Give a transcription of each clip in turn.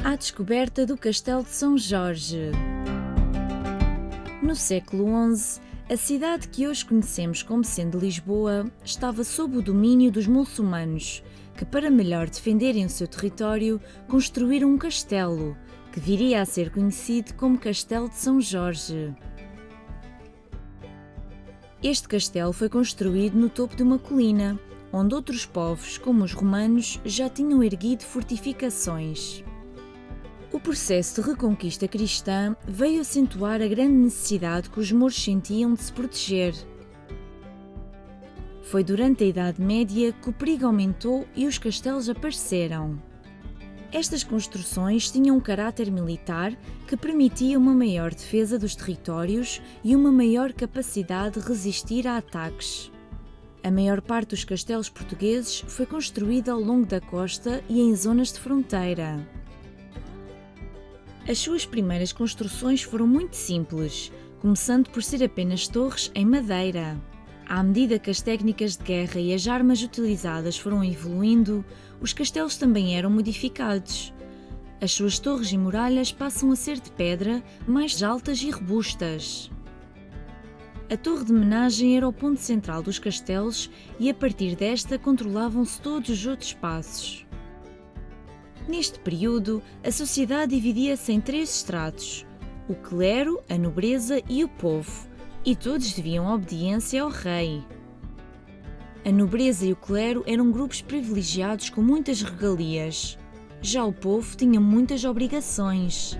À descoberta do Castelo de São Jorge. No século XI, a cidade que hoje conhecemos como sendo Lisboa estava sob o domínio dos muçulmanos, que para melhor defenderem o seu território, construíram um castelo, que viria a ser conhecido como Castelo de São Jorge. Este castelo foi construído no topo de uma colina, onde outros povos, como os romanos, já tinham erguido fortificações. O processo de reconquista cristã veio acentuar a grande necessidade que os mouros sentiam de se proteger. Foi durante a Idade Média que o perigo aumentou e os castelos apareceram. Estas construções tinham um caráter militar que permitia uma maior defesa dos territórios e uma maior capacidade de resistir a ataques. A maior parte dos castelos portugueses foi construída ao longo da costa e em zonas de fronteira. As suas primeiras construções foram muito simples, começando por ser apenas torres em madeira. À medida que as técnicas de guerra e as armas utilizadas foram evoluindo, os castelos também eram modificados. As suas torres e muralhas passam a ser de pedra, mais altas e robustas. A torre de menagem era o ponto central dos castelos e a partir desta controlavam-se todos os outros espaços. Neste período, a sociedade dividia-se em três estratos: o clero, a nobreza e o povo, e todos deviam obediência ao rei. A nobreza e o clero eram grupos privilegiados com muitas regalias. Já o povo tinha muitas obrigações.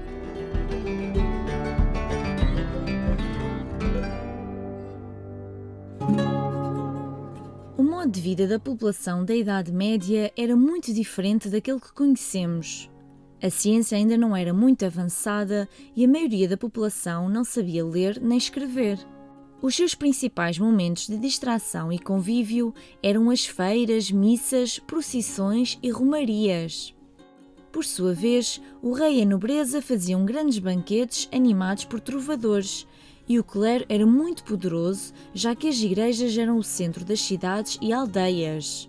O modo de vida da população da Idade Média era muito diferente daquele que conhecemos. A ciência ainda não era muito avançada e a maioria da população não sabia ler nem escrever. Os seus principais momentos de distração e convívio eram as feiras, missas, procissões e romarias. Por sua vez, o rei e a nobreza faziam grandes banquetes animados por trovadores, e o clero era muito poderoso, já que as igrejas eram o centro das cidades e aldeias.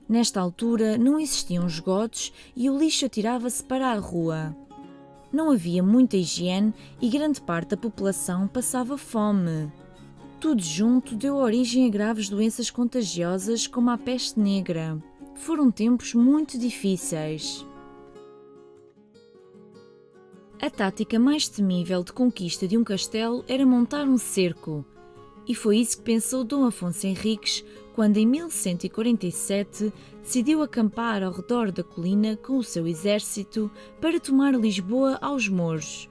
Nesta altura não existiam esgotos e o lixo atirava-se para a rua. Não havia muita higiene e grande parte da população passava fome. Tudo junto deu origem a graves doenças contagiosas como a peste negra. Foram tempos muito difíceis. A tática mais temível de conquista de um castelo era montar um cerco, e foi isso que pensou Dom Afonso Henriques quando em 1147 decidiu acampar ao redor da colina com o seu exército para tomar Lisboa aos mouros.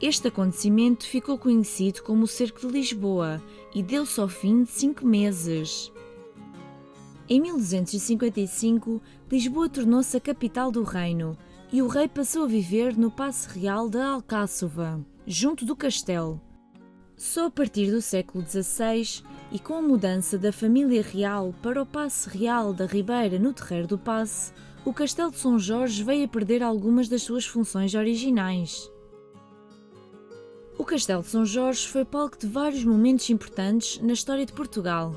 Este acontecimento ficou conhecido como o Cerco de Lisboa e deu-se ao fim de 5 meses. Em 1255, Lisboa tornou-se a capital do reino, e o rei passou a viver no Paço Real da Alcáçova, junto do castelo. Só a partir do século XVI, e com a mudança da família real para o Paço Real da Ribeira no Terreiro do Paço, o Castelo de São Jorge veio a perder algumas das suas funções originais. O Castelo de São Jorge foi palco de vários momentos importantes na história de Portugal.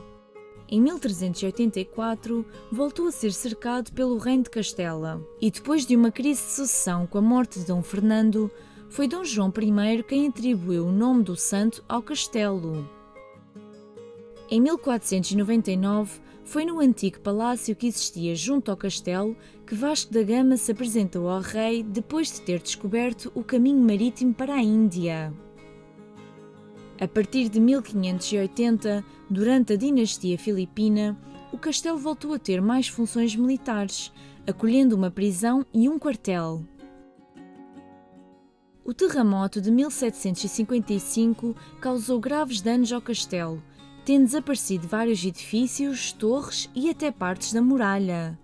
Em 1384, voltou a ser cercado pelo Reino de Castela, e depois de uma crise de sucessão com a morte de Dom Fernando, foi Dom João I quem atribuiu o nome do santo ao castelo. Em 1499, foi no antigo palácio que existia junto ao castelo que Vasco da Gama se apresentou ao rei depois de ter descoberto o caminho marítimo para a Índia. A partir de 1580, durante a dinastia filipina, o castelo voltou a ter mais funções militares, acolhendo uma prisão e um quartel. O terremoto de 1755 causou graves danos ao castelo, tendo desaparecido vários edifícios, torres e até partes da muralha.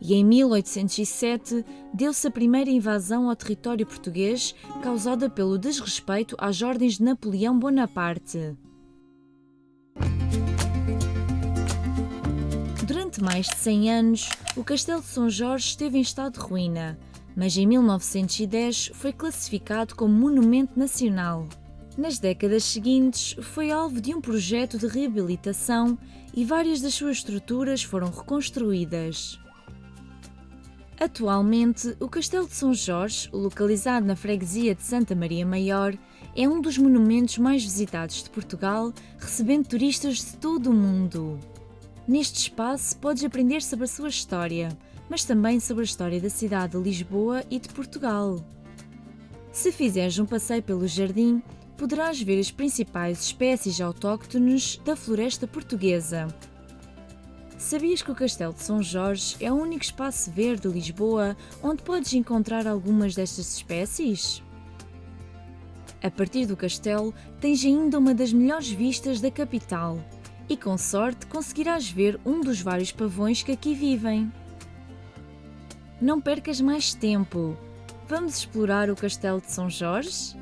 E em 1807 deu-se a primeira invasão ao território português, causada pelo desrespeito às ordens de Napoleão Bonaparte. Durante mais de 100 anos, o Castelo de São Jorge esteve em estado de ruína, mas em 1910 foi classificado como Monumento Nacional. Nas décadas seguintes, foi alvo de um projeto de reabilitação e várias das suas estruturas foram reconstruídas. Atualmente, o Castelo de São Jorge, localizado na freguesia de Santa Maria Maior, é um dos monumentos mais visitados de Portugal, recebendo turistas de todo o mundo. Neste espaço podes aprender sobre a sua história, mas também sobre a história da cidade de Lisboa e de Portugal. Se fizeres um passeio pelo jardim, poderás ver as principais espécies autóctones da floresta portuguesa. Sabias que o Castelo de São Jorge é o único espaço verde de Lisboa onde podes encontrar algumas destas espécies? A partir do castelo, tens ainda uma das melhores vistas da capital e, com sorte, conseguirás ver um dos vários pavões que aqui vivem. Não percas mais tempo! Vamos explorar o Castelo de São Jorge?